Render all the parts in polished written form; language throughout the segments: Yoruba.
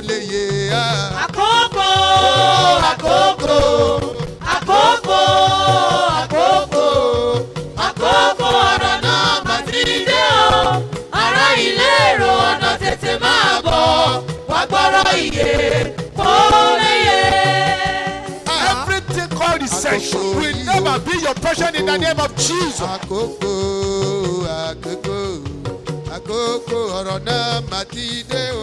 lè yé a. Àkókò, àkókò, àkókò, àkókò, àkókò ọ̀rọ̀ náà mà ti dé o. Ará ilé èrò ọ̀nà tètè máa bọ̀, wá gbọ́rọ̀ ìyè kó lè yé. Everything called recession will never be your portion in the name of Jesus. Àkókò, àkókò, àkókò ọ̀rọ̀ náà mà ti dé o.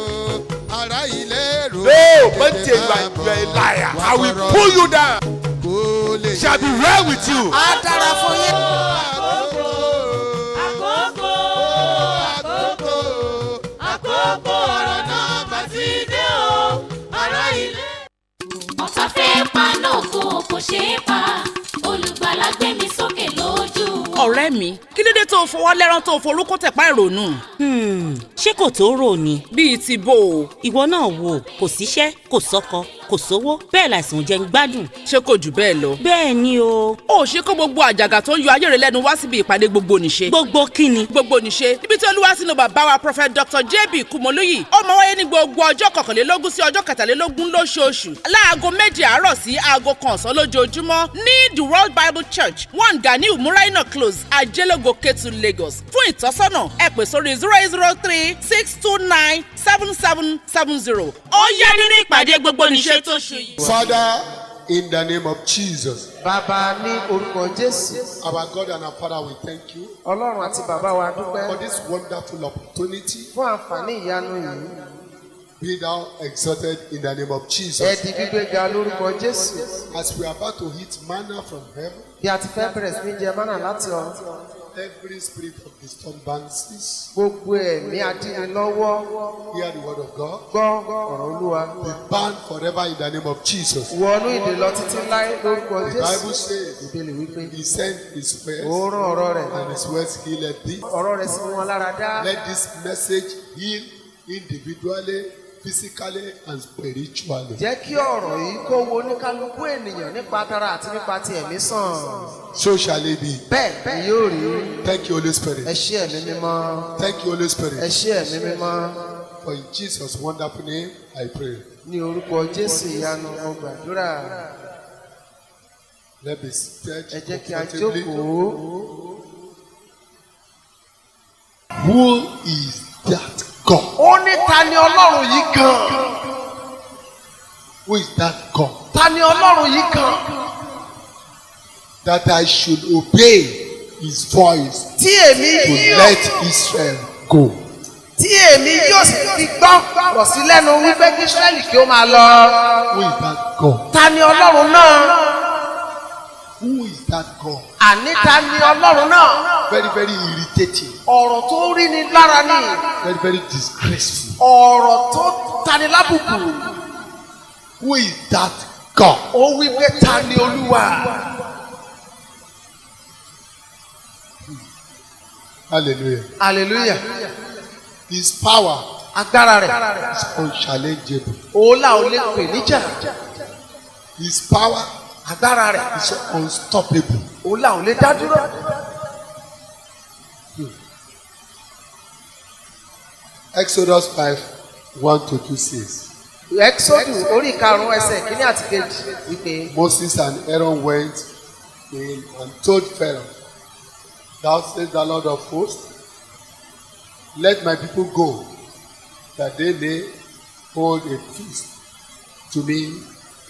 Ará ilé èrò No, but you are a liar. I will pull you down. Shall be well with you. Àkókò, àkókò ọ̀rọ̀ náà mà ti dé o. Ará ilé. Ọ̀tá fẹ́ paná ògo kò ṣeé pa, olùgbàlà gbé mi sókè lójú. Ọ̀rẹ́ mi, kí ló dé tó fọwọ́ lẹ́rán tó forúkọ tẹ̀pá ìrònú? Ṣé kò tó rò ni? Bíi ti bò ó. Ìwọ náà wò, kò síṣẹ́, kò sọ́kọ, kò sówó, bẹ́ẹ̀ láìsàn jẹ́ ń gbádùn. Ṣé kò jù bẹ́ẹ̀ lọ? Bẹ́ẹ̀ ni o. Ó ṣe kó gbogbo àjàgà tó ń yọ ayé rẹ lẹ́nu wá síbi ìpàdé gbogbo nìṣe. Gbogbo kíni? Gbogbo nìṣe níbi tí Olúwa sínú bàbá wa Prophet Dr. JB Kumoluyi. Ó máa wáyé ní gbogbo ọjọ́ 21 sí ọjọ́ 23 lóṣooṣù. Láago 7 àárọ̀ sí aago 1 ọ̀sán lójoojúmọ́ ní The World Bible Church 1 Ganiu Muraina Close, Ajelogo Ketu, Lagos. Fún ìtọ́sọ́nà ẹ pè sórí 0803-629-7770. Ó yá nínú ìpàdé gbogbo nìṣe tó ṣe yìí. Father, in the name of Jesus, Bàbá ní orúkọ Jésù. our God and our Father, we thank you Ọlọ́run àti bàbá wa dúpẹ́ for this wonderful opportunity. fún àǹfààní ìyanu yìí. Be thou exalted in the name of Jesus. Ẹ di gbígbéga lórúkọ Jésù. As we are about to eat manna from heaven, Bí a ti fẹ́ bẹ̀rẹ̀ sí ní jẹ mánà láti ọ̀run. every spirit of disturbances, Gbogbo ẹ̀mí adínilọ́wọ́ hear the word of God, gbọ́ ọ̀rọ̀ Olúwa. be banned forever in the name of Jesus. Wọnú ìdè lọ títí láé lórúkọ The Jésù. Bible says, Ìbéèrè wípé He sent His ó words, rán ọ̀rọ̀ rẹ̀. and His words healed thee. Ọ̀rọ̀ rẹ̀ sì mú wọn lára dá. Let this message heal individually, physically, and spiritually. Jẹ́ kí ọ̀rọ̀ yìí kó wo oníkálukú ènìyàn nípa tara àti nípa ti ẹ̀mí sàn. So shall it be. Bẹ́ẹ̀ ni yóò rí. Thank you, Holy Ẹ Spirit. ṣé ẹ̀mí mímọ́. Thank you, Holy Ẹ Spirit. ṣé ẹ̀mí mímọ́. For in Jesus' wonderful name, I pray. Ní orúkọ Jésù ìyanu mo gbàdúrà. Let me seated Ẹ jẹ́ kí a comfortably. jókòó. Who is that God? Ó ní ta ni Ọlọ́run yìí kan? Who is that God? Ta ni Ọlọ́run yìí kan? That I should obey His voice Tí èmi to yóò let Israel go. yóò sì fi gbọ́ pọ̀ sí lẹ́nu wípé kí Ísírẹ́lì kí ó máa lọ. Who is that God? Ta ni Ọlọ́run náà? Who is that God? Àní ta ni Ọlọ́run náà? Very, very irritating. Ọ̀rọ̀ tó rí ni lára ni. Very, very disgraceful. Ọ̀rọ̀ tó tani lábùkù. Who is that God? Ó wí pé ta ni Olúwa? Hallelujah. Hallelujah. His power Agbára rẹ̀. is unchallengeable. Òòlà ò lè pè níjà. His power Agbára rẹ̀. is unstoppable. Òòlà ò lè dá dúró. Exodus 5:1-2 says, Exodus orí karùn-ún ẹsẹ̀ kìíní àti kejì wípé Moses and Aaron went in and told Pharaoh, Thou says the Lord of hosts, let my people go, that they may hold a feast to me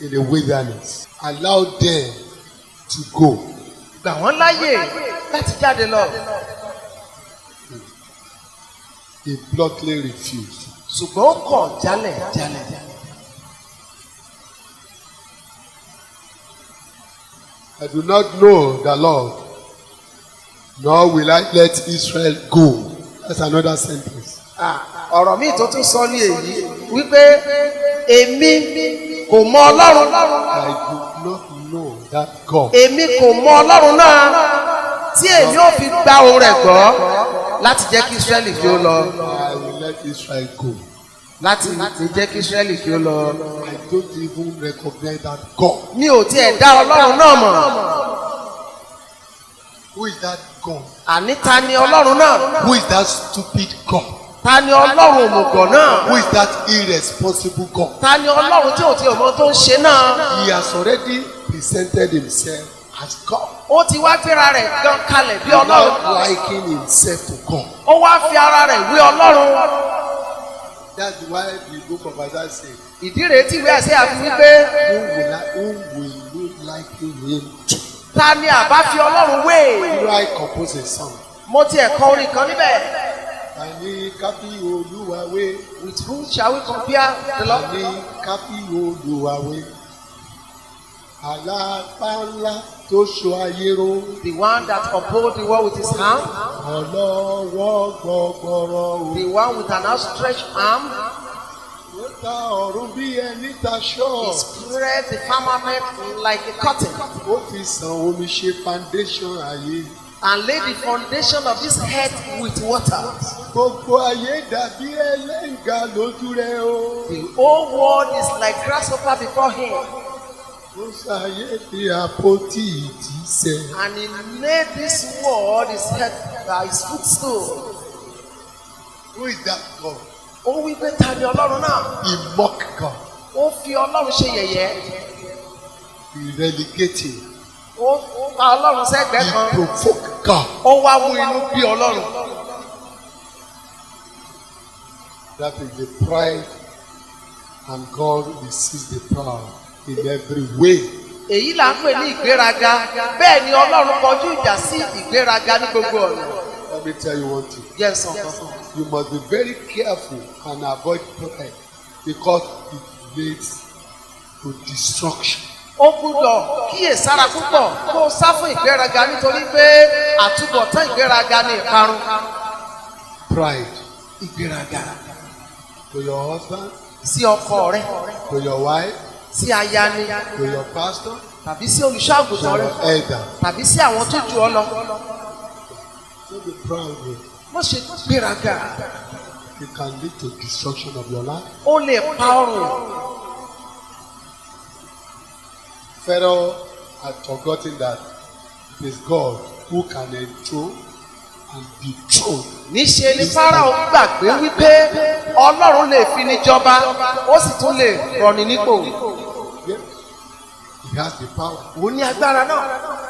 in the wilderness. Allow them to go. gbà wọ́n láyè láti jáde lọ. He bluntly refused. Ṣùgbọ́n ó kọ̀ jálẹ̀. I do not know the Lord, nor will I let Israel go. That's another sentence. Ọ̀rọ̀ míì tó tún sọ ní èyí wípé èmi kò mọ Ọlọ́run. I do not know that God. Èmi kò mọ Ọlọ́run náà tí èmi ò fi gba ohùn rẹ̀ gbọ́ láti jẹ́ kí Ísírẹ́lì kí ó lọ. I will let Israel go. Láti lè jẹ́ kí Ísírẹ́lì kí ó lọ. I don't even recognize that God. Mi ò tiẹ̀ dá Ọlọ́run náà mọ̀. Who is that God? Àní ta ni Ọlọ́run náà? Who is that stupid God? Ta ni Ọlọ́run òmùgọ̀ náà? Who is that irresponsible God? Ta ni Ọlọ́run tí ò tí ọmọ tó ń ṣe náà? He has already presented himself as God. Ó ti wá gbéra rẹ̀ gan kalẹ̀ bí Not Ọlọ́run. liking himself to God. Ó wá fi ara rẹ̀ wé Ọlọ́run. That's why the book of Isaiah says, Ìdí rèé tí ìwé Àìsáyà fi wípé who will you liken him to? ta ni àbá fi Ọlọ́run wé? You I compose a song. Mo ti ẹ̀kọ́ orin kan níbẹ̀. Àní kábí Olúwa wé. With whom shall we compare the Lord? Àní kábí Olúwa wé. Alápá ńlá tó so ayé ró. The one that upholds the world with his hand. Ọlọ́wọ́ gbọgbọrọ o. The one with an outstretched arm. Ó ta ọ̀run bí ẹni taṣọ. He spread the firmament like a curtain. Ó fi sàn omi ṣe foundation ayé. And laid the foundation of this earth with water. Gbogbo ayé dàbí ẹlẹ́ngà lójú rẹ̀ o. The whole world is like grasshopper before him. Ó ṣàyè fi àpótí ìtìsẹ̀. And he made this world his footstool. Who is that God? Ó wí pé ta ni Ọlọ́run náà? He mock God. Ó fi Ọlọ́run ṣe yẹ̀yẹ́. He relegate him. Ó pa Ọlọ́run sẹ́gbẹ̀ẹ́ He kan. provoke God. Ó wá mú inú bí Ọlọ́run. That is the pride, and God resists the proud in every way. Èyí là ń pè ní ìgbéraga. Bẹ́ẹ̀ ni Ọlọ́run kọjú ìjà sí ìgbéraga ní gbogbo ọ̀nà. Let me tell you one thing. Yes, sir. You must be very careful and avoid pride because it leads to destruction. Ó gbúdọ̀ kíyèsára púpọ̀ kó o sá fún ìgbéraga nítorí pé àtúbọ̀tán ìgbéraga ní ìparun. Pride Ìgbéraga to your husband, sí ọkọ rẹ, to your wife, sí aya ni, to your pastor, tàbí sí to olùṣọ́-àgùntàn rẹ, your elder. tàbí sí àwọn tó jù ọ́ lọ. Don't be proud. Mo ṣe gbéraga. It can lead to destruction of your life. Ó lè pa ọrùn. Pharaoh had forgotten that it is God who can enthrone and dethrone. Níṣe ni Fáráò gbàgbé wípé Ọlọ́run lè fi ní jọba, ó sì tún lè rọ̀ni nípò. Yes, he has the power. Ó ní agbára náà.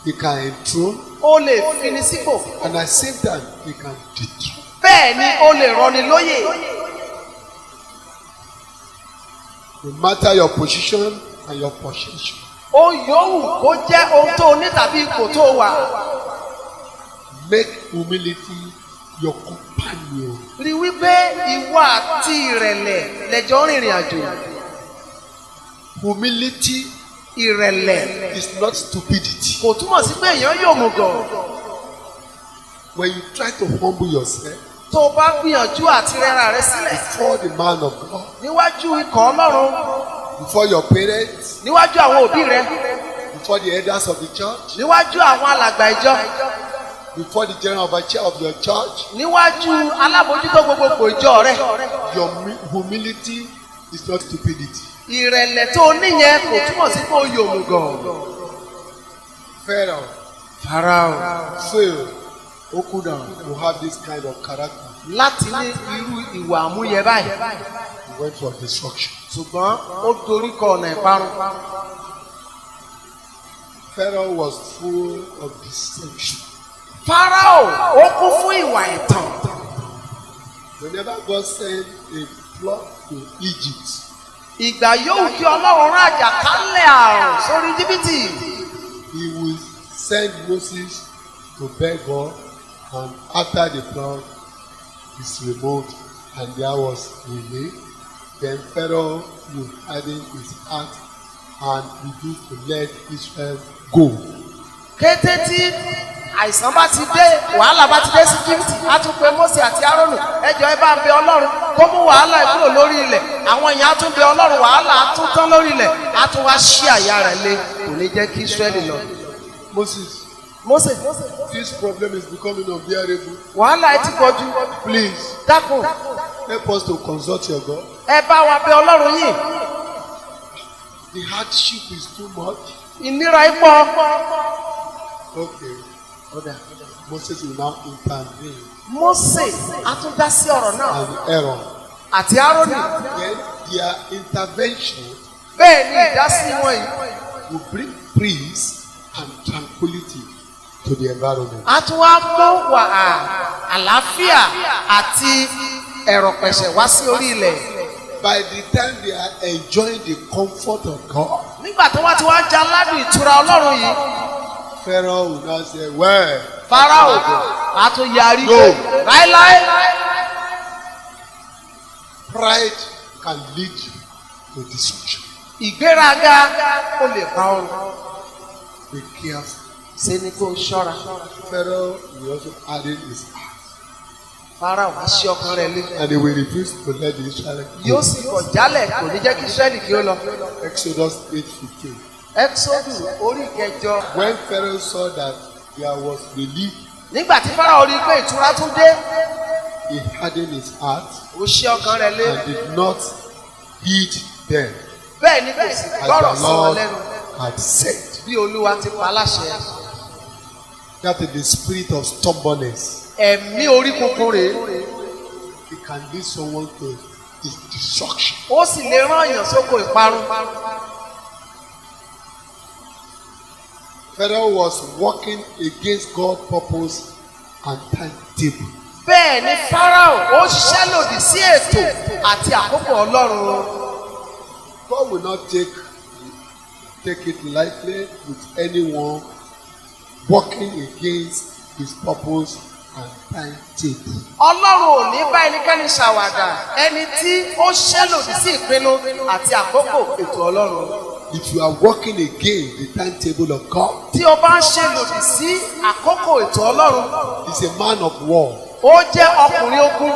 He can enthrone, Ó lè fi ní sípò. and at the same time, he can dethrone. Bẹ́ẹ̀ ni ó lè rọ̀ni lóyè. No matter your position and your possession, Ó yòówù kó jẹ́ ohun tó ní tàbí ipò tó wà. make humility your companion. Rí wípé ìwà àti ìrẹ̀lẹ̀ lẹ́jọ́ rìnrìn àjò. Humility Ìrẹ̀lẹ̀ is not stupidity. kò túmọ̀ sí pé èèyàn yóò mùgọ̀. When you try to humble yourself Tó o bá gbìyànjú àti rẹra rẹ sílẹ̀ before the man of God, níwájú ikọ̀ Ọlọ́run, before your parents, níwájú àwọn òbí rẹ, before the elders of the church, níwájú àwọn alàgbà ìjọ, before the general overseer of your church, níwájú alábòójútó gbogbogbò ìjọ rẹ. your humility is not stupidity. Ìrẹ̀lẹ̀ tó o níyẹn kò túmọ̀ sí pé o yóò mùgọ̀. Pharaoh Fáráò failed ó kú dànù to have this kind of character. láti ní irú ìwà àmúyẹ báyìí. He went for destruction. Ṣùgbọ́n ó dorí kọ ọ̀nà ìparun. Pharaoh was full of deception. Fáráò ó kún fún ìwà ẹ̀tàn. Whenever God sent a flood to Egypt, Ìgbà yóò kí Ọlọ́run rán àjàkálẹ̀ àrùn sórí Íjíbítì. he will send Moses to beg God, and after the flood is removed and there was relief, then Pharaoh will harden his heart and begin to let Israel go. Kété tí àìsàn bá ti dé, wàhálà bá ti dé sí Íjíbítì, á tún pe Mósè àti Árónì, ẹjọ́ ẹ bá ń bẹ Ọlọ́run kó mú wàhálà ẹ kúrò lórí ilẹ̀. Àwọn èèyàn á tún bẹ Ọlọ́run, wàhálà á tún tán lórí ilẹ̀, á tún wá ṣí àyà rẹ̀ lé, kò ní jẹ́ kí Ísírẹ́lì lọ. Mósè, This problem is becoming unbearable. wàhálà ẹ ti pọ̀jù. Please Dákun, help us to consult your God. ẹ bá wa bẹ Ọlọ́run yìí. The hardship is too much. Ìnira ipò. Okay. Moses will now intervene Mósè á tún dá sí ọ̀rọ̀ náà and Aaron. àti Árónì. Then their intervention Bẹ́ẹ̀ ni ìdásí wọn yìí will bring peace and tranquility to the environment. á tún wá mú àlàáfíà àti ẹ̀rọ̀ pẹ̀sẹ̀ wá sí orí ilẹ̀. By the time they are enjoying the comfort of God, Nígbà tó wá ti wá já ládùn ìtura Ọlọ́run yìí, Pharaoh will now say, well, Fáráò á tún yarí No. láéláé. pride can lead you to destruction. Ìgbéraga ó lè pa ọrùn. Be careful. Ṣé ni kó ṣọ́ra? Pharaoh will also harden his heart, Fáráò á ṣí ọkàn rẹ̀ lé. and he will refuse to let the Israelites Yóò go. sì kọ̀ jálẹ̀ kò ní jẹ́ kí Ísírẹ́lì kí ó lọ. Exodus 8:15. Ẹ́kísódù orí ìkẹjọ. When Pharaoh saw that there was relief, Nígbà tí Fáráò rí i pé ìtura tún dé, he hardened his heart ó ṣí ọkàn rẹ̀ lé. and did not heed them Bẹ́ẹ̀ ni kò sì as gbọ́rọ̀ the sí wọn Lord lẹ́nu had said. bí Olúwa ti pa láṣẹ. That is the spirit of stubbornness. Ẹ̀mí orí kunkun rèé. It can lead someone to his destruction. Ó sì lè rán èèyàn sóko ìparun. Pharaoh was working against God's purpose and timetable. Bẹ́ẹ̀ ni Fáráò ó ṣiṣẹ́ lòdì sí ètò àti àkókò Ọlọ́run. God will not take it lightly with anyone working against his purpose and timetable. Ọlọ́run ò ní bá ẹnikẹ́ni ṣàwàdà ẹni tí ó ṣiṣẹ́ lòdì sí ìpinnu àti àkókò ètò Ọlọ́run. If you are working against the timetable of God, Tí o bá ń ṣe lòdì sí àkókò ètò Ọlọ́run, he's a man of war. ó jẹ́ ọkùnrin ogun.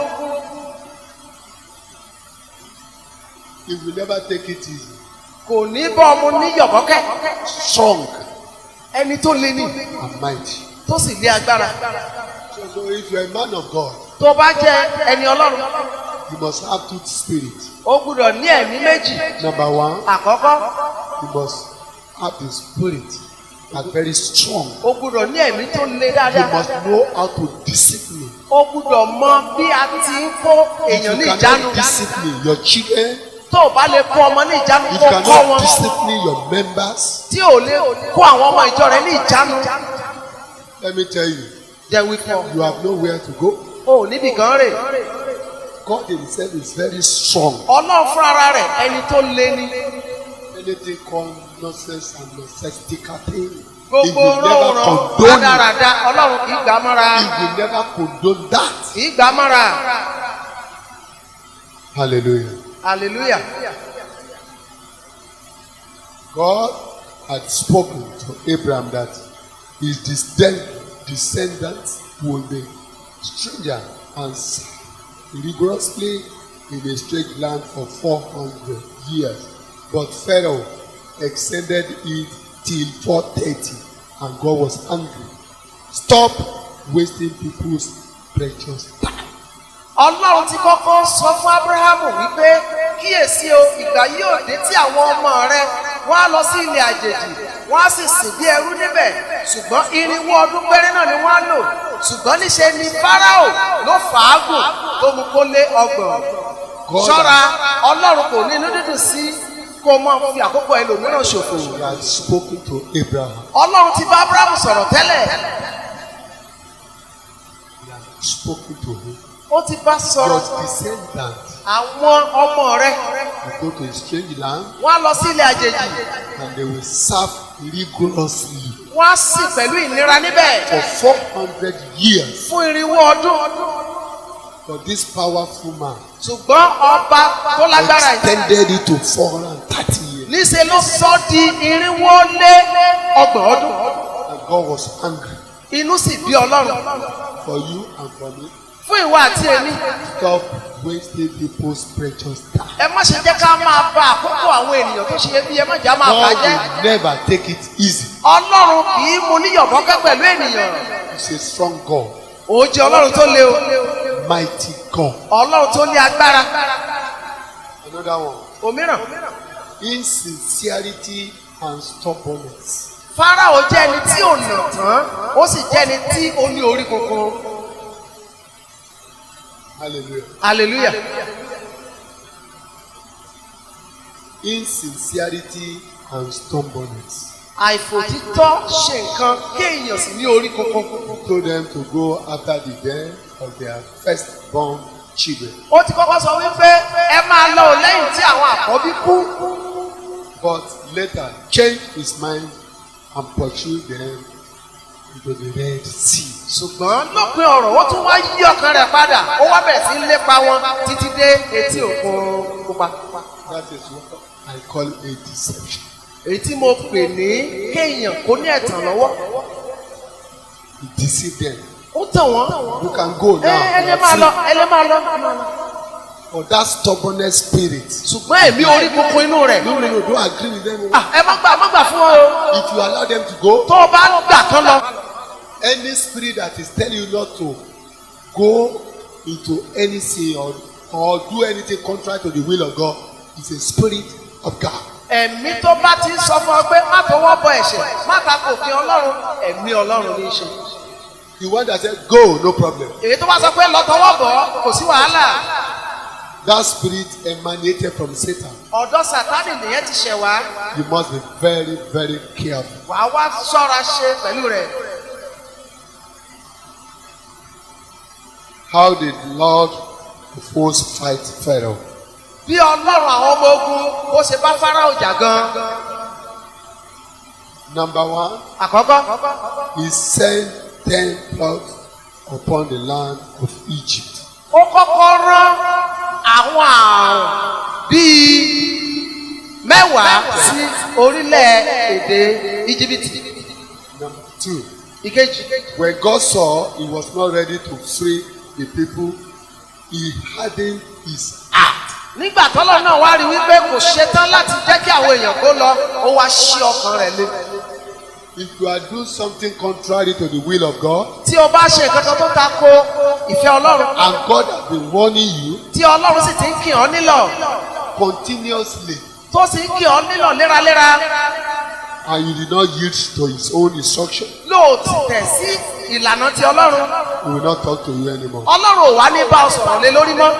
He will never take it easy. Kò ní bọ́ ọmọ ní yọ̀bọ́kẹ́. Strong Ẹni tó le ní and mighty. tó sì ní agbára. So if you are a man of God, Tó bá jẹ́ ẹni Ọlọ́run, you must have two spirits. ó gbúdọ̀ ní ẹ̀mí méjì. Number one, Àkọ́kọ́, you must have the spirit that's very strong. ó gbúdọ̀ ní ẹ̀mí tó le You dáadáa. must know how to discipline. Ó gbúdọ̀ mọ bí a ti ń kó If èèyàn ní you ìjánu. cannot discipline your children, Tó o bá lè kó ọmọ ní ìjánu, if you kó kọ́ cannot wọn. discipline your members, Tí ò lè kó àwọn ọmọ ìjọ rẹ ní ìjánu, let me tell you, jẹ́ wípé you have nowhere to go. o ò níbi kan rè. God himself is very strong. Ọlọ́run fún ara rẹ̀ ẹni tó le ní. Anything called nonsense and nonsensical thing, he Gbogbo will never rọrùn condone it. rádaràda Ọlọ́run kì í gbà á mọ́ra. He will never condone that. Kì í gbà á mọ́ra. Hallelujah. Hallelujah. God had spoken to Abraham that his descendants will be stranger and serve rigorously in a strange land for 400 years. But Pharaoh extended it till 430, and God was angry. Stop wasting people's precious time. Ọlọ́run ti kọ́kọ́ sọ fún Ábúráhámù wípé kíyèsí o ìgbà yóò dé tí àwọn ọmọ rẹ wọ́n á lọ sí ilẹ̀ àjèjì wọ́n á sì sìn bí ẹrú níbẹ̀ ṣùgbọ́n 400 ọdún péré náà ni wọ́n á lò ṣùgbọ́n níṣe ni Fáráò ló fàágùn tó mú kó lé 30. Ṣọ́ra Ọlọ́run kò ní inú dídùn sí kó máa fi àkókò ẹlòmíràn ṣòfò. He had spoken to Abraham. Ọlọ́run ti bá Ábúráhámù sọ̀rọ̀ tẹ́lẹ̀. He had spoken to him. Ó ti bá sọ̀rọ̀. Your descendants Àwọn ọmọ rẹ will go to a strange land wọ́n á lọ sí ilẹ̀ àjèjì and they will serve rigorously wọ́n á sì pẹ̀lú ìnira níbẹ̀ for 400 years. fún 400 ọdún. For this powerful man Ṣùgbọ́n ọba tó lágbára yìí extended it to 430 years. níṣẹ́ ló sọ di 430 ọdún. And God was angry Inú sì bí Ọlọ́run for you and for me. fún ìwọ àti èmi. Stop wasting people's precious time. Ẹ má ṣe jẹ́ ká máa bà àkókò àwọn ènìyàn tó ṣe bí ẹ má jà máa God bàjẹ́. will never take it easy. Ọlọ́run kì í mu níyọ̀bọ́kẹ́ pẹ̀lú ènìyàn. He's a strong God, Ó jẹ́ Ọlọ́run tó le o. mighty God. Ọlọ́run tó ní agbára. Another one. Òmíràn. Insincerity and stubbornness. Fáráò jẹ́ ẹni tí ò nà tán, ó sì jẹ́ ẹni tí ó ní orí kunkun. Hallelujah. hallelujah. Insincerity and stubbornness. àìfòtítọ́ ṣe nǹkan kéèyàn sì ní orí kankan. Told them to go after the death of their firstborn children. ó ti kọ́kọ́ sọ wípé ẹ máa lọ ò lẹ́yìn tí àwọn àkọ́bí kú. But later changed his mind and pursued them into the Red Sea. ṣùgbọ́n lópin ọ̀rọ̀ ó tún wá yí ọkàn rẹ̀ padà ó wá bẹ̀rẹ̀ sí í lépa wọn títí dé etí òkun pupa. That is what I call a deception. èyí tí mo pè ní kéèyàn kó ní ẹ̀tàn lọ́wọ́. He deceived them. ó tàn wọ́n. You can go now. ẹ lè You máa are lọ free. ẹ lè máa lọ. For that stubbornness spirit. ṣùgbọ́n èmi orí kunkun inú rẹ̀. No, don't agree with them. ẹ má gbà fún wọn o. If you allow them to go, tó o bá gbà kán lọ. any spirit that is telling you not to go into any sin or do anything contrary to the will of God is a spirit of God. ẹ̀mí tó bá ti sọ fún ọ pé má tọwọ́ bọ ẹ̀ṣẹ̀ má ta kò fi ọlọ́run ẹ̀mí ọlọ́run ní í ṣe. The one that said go, no problem. èyí tó bá sọ pé lọ tọwọ́ bọ̀ kò sí wàhálà. That spirit emanated from Satan. ọ̀dọ̀ sátánì nìyẹn ti ṣẹ̀ wá. You must be very, very careful. wàá wá ṣọ́ra ṣe pẹ̀lú rẹ̀. How did Lord of hosts fight Pharaoh? bí ọlọ́run àwọn ọmọ ogun ó ṣe bá Fáráò jà gan. Number one, àkọ́kọ́ he sent 10 plagues upon the land of Egypt. ó kọ́kọ́ rán àwọn àrùn bíi 10 sí orílẹ̀-èdè Íjíbítì. Number two, ìkejì when God saw he was not ready to free the people, he hardened his heart. nígbà tọ́lọ́ náà wá rí wípé kò ṣetán láti jẹ́ kí àwọn èèyàn kó lọ ó wá ṣí ọkàn rẹ̀ lé. If you are doing something contrary to the will of God, tí o bá ṣe nǹkan kan tó ta ko ìfẹ́ ọlọ́run and God has been warning you tí ọlọ́run sì ti ń kì ọ́ nílọ̀ continuously, tó sì ń kì ọ́ nílọ̀ léraléra and you did not yield to his own instruction, lóòótì tẹ̀ sí ìlànà ti ọlọ́run he will not talk to you anymore. ọlọ́run ò wá ní bá ọ sọ̀rọ̀ lé lórí mọ́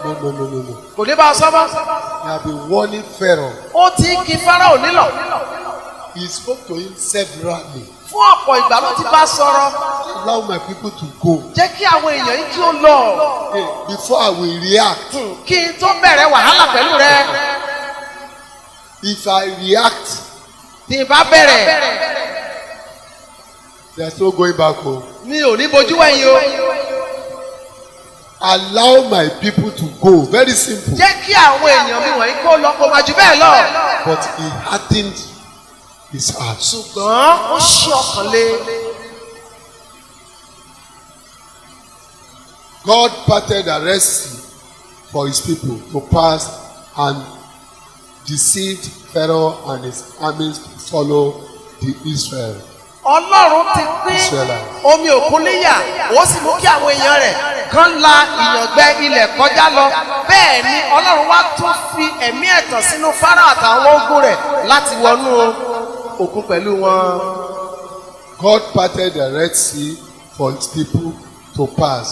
No. kò ní bá ọ sọ mọ́ He has been warning Pharaoh. ó ti ń kì Fáráò nílọ̀ He spoke to him severally. fún ọ̀pọ̀ ìgbà ló ti bá sọ̀rọ̀ Allow my people to go. jẹ́ kí àwọn èèyàn yìí kí ó lọ Hey, before I will react, kí n tó bẹ̀rẹ̀ wàhálà pẹ̀lú rẹ if I react, tí n bá bẹ̀rẹ̀ there's no going back home. mi ò ní bojú wẹ̀yìn o. Allow my people to go. Very simple. jẹ́ kí àwọn èèyàn mi wọ̀nyí kó lọ kó máa jù bẹ́ẹ̀ lọ. But he hardened his heart. ṣùgbọ́n ó ṣí ọkàn lé. God parted the Red Sea for his people to pass and deceived Pharaoh and his armies to follow the Israel. ọlọ́run ti pín omi òkun níyà ó sì mú kí àwọn èèyàn rẹ̀ kán la ìyàngbẹ ilẹ̀ kọjá lọ bẹ́ẹ̀ ni ọlọ́run wá tún fi ẹ̀mí ẹ̀tàn sínú Fáráò àtàwọn ogun rẹ̀ láti wọnú òkun pẹ̀lú wọn. God parted the Red Sea for his people to pass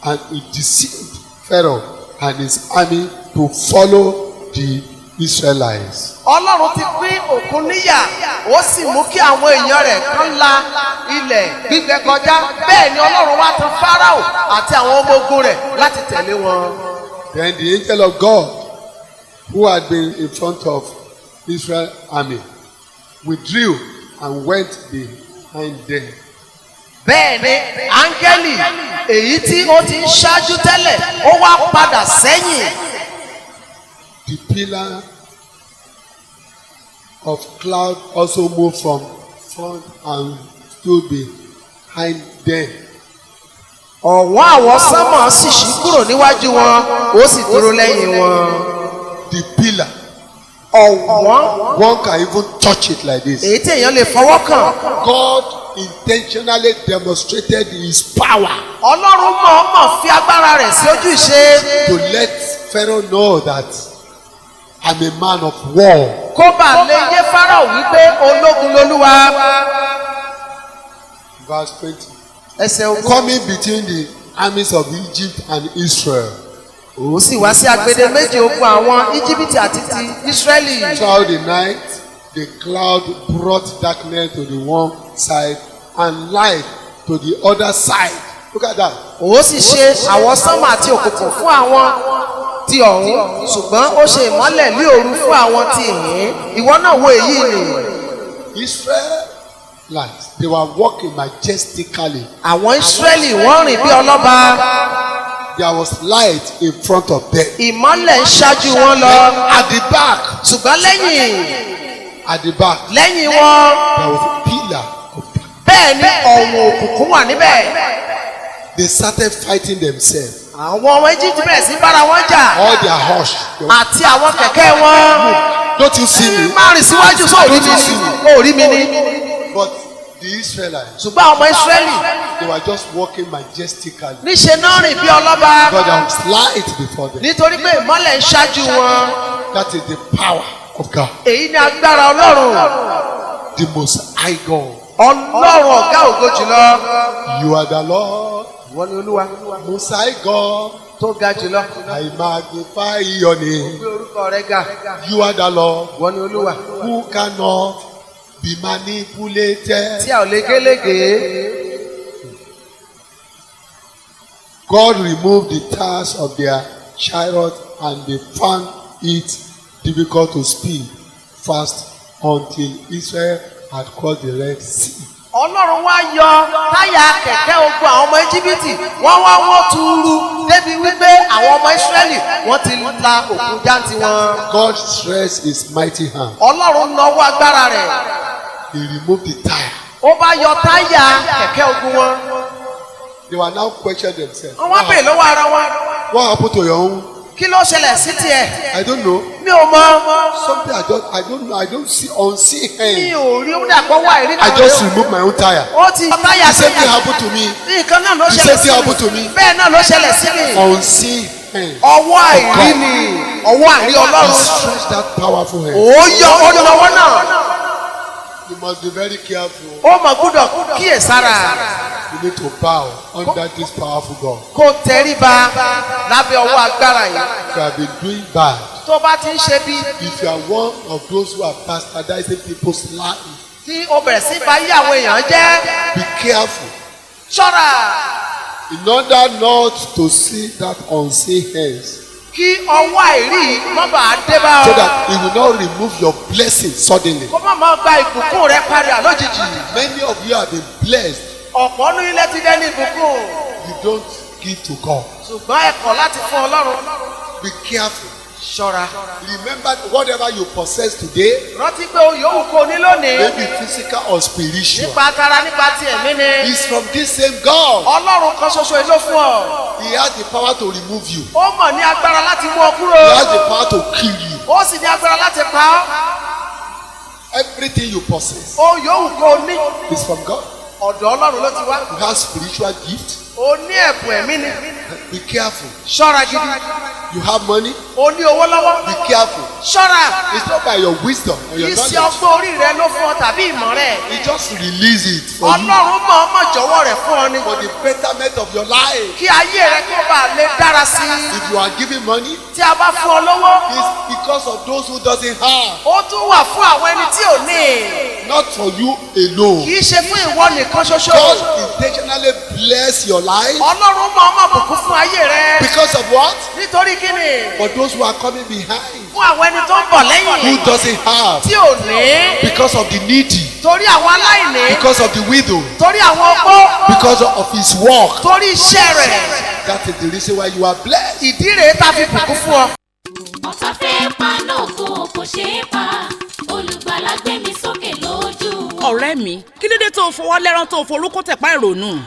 and he deceived Pharaoh and his army to follow the Israelites. ọlọ́run ti pín òkun níyà ó sì mú kí àwọn èèyàn rẹ̀ kán la ilẹ̀ gbígbẹ kọjá bẹ́ẹ̀ ni ọlọ́run wá tàn Fáráò àti àwọn ọmọ ogun rẹ̀ láti tẹ̀lé wọn. Then the angel of God, who had been in front of Israel army, withdrew and went behind them. bẹ́ẹ̀ ni áńgẹ́lì èyí tí ó ti ń ṣáájú tẹ́lẹ̀ ó wá padà sẹ́yìn. The pillar of cloud also moved from front and stood behind them. ọ̀wọ́n àwọn sánmọ̀ sì ṣí kúrò níwájú wọn ó sì dúró lẹ́yìn wọn. The pillar, ọ̀wọ́n one can even touch it like this. èyí tí èèyàn lè fọwọ́ kàn. God intentionally demonstrated his power ọlọ́run mọ̀ọ́mọ̀ fi agbára rẹ̀ sí ojú ìṣe. to let Pharaoh know that I'm a man of war. kó bá lè yé Fáráò wípé ológun lolúwa. Verse 20. ẹsẹ̀ ogun. Coming between the armies of Egypt and Israel. ó sì wá sí agbede méje ogun àwọn íjíbítì àti ti ísírẹ́lì. Throughout the night, the cloud brought darkness to the one side and light to the other side. Look at that. ó sì ṣe àwọsánmà àti òkùnkùn fún àwọn ti ọ̀hún ṣùgbọ́n ó ṣe ìmọ́lẹ̀ ní òru fún àwọn ti ìhín. ìwọ náà wo èyí ni. Israelites, they were walking majestically. àwọn ísírẹ́lì wọ́n rìn bí ọlọ́ba. There was light in front of them. ìmọ́lẹ̀ ń ṣáájú wọn lọ. At the back, ṣùgbọ́n lẹ́yìn there wọn was a pillar of darkness. bẹ́ẹ̀ ni ọ̀wọ̀n òkùnkùn wà níbẹ̀. They started fighting themselves. àwọn ọmọ Íjíbítì bẹ̀rẹ̀ sí bára wọn jà. All their horse. àti àwọn kẹ̀kẹ́ wọn. Don't you see me? má rìn síwájú sóòrí mi ni. But the Israelites, ṣùgbọ́n àwọn ọmọ Ísírẹ́lì they were just walking majestically. níṣe náà rìn bí ọlọ́ba. But there was light before them. nítorí pé ìmọ́lẹ̀ ń ṣáájú wọn. That is the power of God. èyí ni agbára Ọlọ́run. The most high God. Ọlọ́run ọ̀gá ògo jùlọ. You are the Lord. ìwọ ni Olúwa Most high God. tó ga jùlọ. I magnify your name. gbé orúkọ rẹ ga. You are the Lord. ìwọ ni Olúwa Who cannot be manipulated. tí a ò lè gélégé. God removed the tires of their chariot and they found it difficult to speed fast until Israel had crossed the Red Sea. Ọlọ́run wá yọ táyà kẹ̀kẹ́ ogun àwọn ọmọ Íjíbítì wọ́n túrú débi wípé àwọn ọmọ Ísírẹ́lì wọ́n ti la òkun jáǹtì wọn. God stretched his mighty hand. Ọlọ́run nawọ́ agbára rẹ̀. He removed the tire. Ó bá yọ táyà kẹ̀kẹ́ ogun wọn. They were now questioning themselves. Wọ́n wá bèèrè lọ́wọ́ ara wọn. What happened to your own? Kí ló ṣẹlẹ̀ sí tiẹ̀? I don't know. Mi ò mọ̀. Something I don't know. I don't see unseen Mi hand. ò rí ó dàpọ̀ wá ìrí I just removed my own tire. Ó ti yọ táyà The same thing sẹ́yìn. happened to me. Nǹkan náà ló The ṣẹlẹ̀ same sí thing happened to mi. me. Bẹ́ẹ̀ náà ló ṣẹlẹ̀ sí mi. Unseen hand. Ọwọ́ àìrí ni ọwọ́ àìrí He Ọlọ́run. stretched that powerful hand. Ó yọ ọlọ́wọ́ náà. You must be very careful. Ó mọ̀ gbọ́dọ̀ kíyèsára. You need to bow under this powerful God. Kó tẹríba lábẹ́ ọwọ́ agbára yìí. If you have been doing bad, Tó bá ti ń ṣe bí if you are one of those who are bastardizing people's life, tí o bẹ̀rẹ̀ sí bá yí àwọn èèyàn jẹ́. be careful. Ṣọ́ra In order not to see that unseen hands, kí ọwọ́ àìrí má bàa dé bá so ọ. that it will not remove your blessing suddenly. Kó má máa gba ìbùkún rẹ padà lójijì. Many of you have been blessed. Ọ̀pọ̀ ní ilé ti dé ní ìbùkún. You don't give to God. Ṣùgbọ́n ẹ kọ̀ láti fún Ọlọ́run. Be careful. Ṣọ́ra. Remember whatever you possess today, Rántí pé o yòówù kó o ní lónìí. maybe physical or spiritual, Nípa tara nípa ti ẹ̀mí ni. is from this same God. Ọlọ́run kan ṣoṣo yìí ló fún ọ. He has the power to remove you. Ó mọ̀ ní agbára láti mú ọ He kúrò. has the power to kill you. Ó sì ní agbára láti pa ọ́. Everything you possess O yòówù kó o ní. is from God. Ọ̀dọ̀ Ọlọ́run ló ti wá. You have spiritual gift. O ní ẹ̀bùn ẹ̀mí ni. Be careful. Ṣọ́ra gidi. You have money. O ní owó lọ́wọ́. Be careful. Ṣọ́ra. It's not by your wisdom or your Kì í ṣe knowledge. ọgbọ́n orí rẹ ló fún ọ tàbí ìmọ̀ rẹ. He just release it for you Ọlọ́run mọ̀ jọ̀wọ́ rẹ̀ fún ọ ni. for the betterment of your life. Kí ayé rẹ kó bá lè dára sí i. If you are giving money, Tí a bá fún ọ lówó, it's because of those who doesn't have, ó tún wà fún àwọn ẹni tí ò ní. not for you alone. Kì í ṣe fún ìwọ nìkan ṣoṣo. God intentionally bless your life Ọlọ́run mọ̀ bùkún fún ayé rẹ. because of what? Nítorí kí ni? For those who are coming behind, Fún àwọn ẹni tó ń bọ̀ who lẹ́yìn. doesn't have, Tí ò ní. because of the needy, Torí àwọn aláìní. because of the widow, Torí àwọn opó. because of his work. Torí iṣẹ́ rẹ̀. That is the reason why you are blessed. Ìdí rèé tá a fi bùkún fún ọ. ọ̀tá fẹ́ paná ògo kò ṣeé pa olùgbàlà gbé mi sókè lójú wọn. ọ̀rẹ́ mi kí ló dé tó o fọwọ́ lẹ́rán tó o forúkọ tẹ̀pá ìrònú.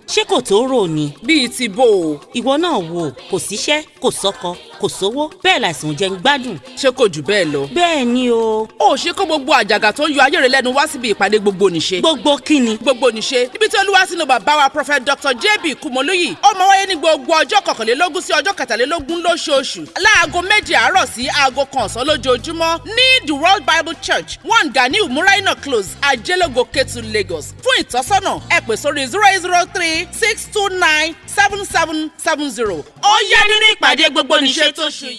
ṣé kò tó rò ni. bíi ti bò ó. ìwọ náà wò kò síṣẹ́ kò sọ́kọ kò sówó bẹ́ẹ̀ láìsàn jẹ́ ń gbádùn. ṣé kò jù bẹ́ẹ̀ lọ. bẹ́ẹ̀ ni o. ó ṣe kó gbogbo àjàgà tó ń yọ ayé rẹ lẹ́nu wá síbi ìpàdé gbogbo nìṣe. gbogbo kíni. gbogbo nìṣe níbi tí olúwa sínú bàbá wa prophet dr jb kumoloyi ó máa wáyé ní gbogbo ọjọ́ kọkànlélógún sí ọjọ́ kẹtàlélógún lóṣooṣù láago 2 àárọ̀ sí aago 1 ọ̀sán lójoojúmọ́ ní the world bible church 1 ganiu muraina close ajẹ́lógo ketu lagos fún ìtọ́sọ́nà ẹ pè sórí 0803 629 7770. ó yá nínú ìpàdé gbogbo níṣe tó ṣe.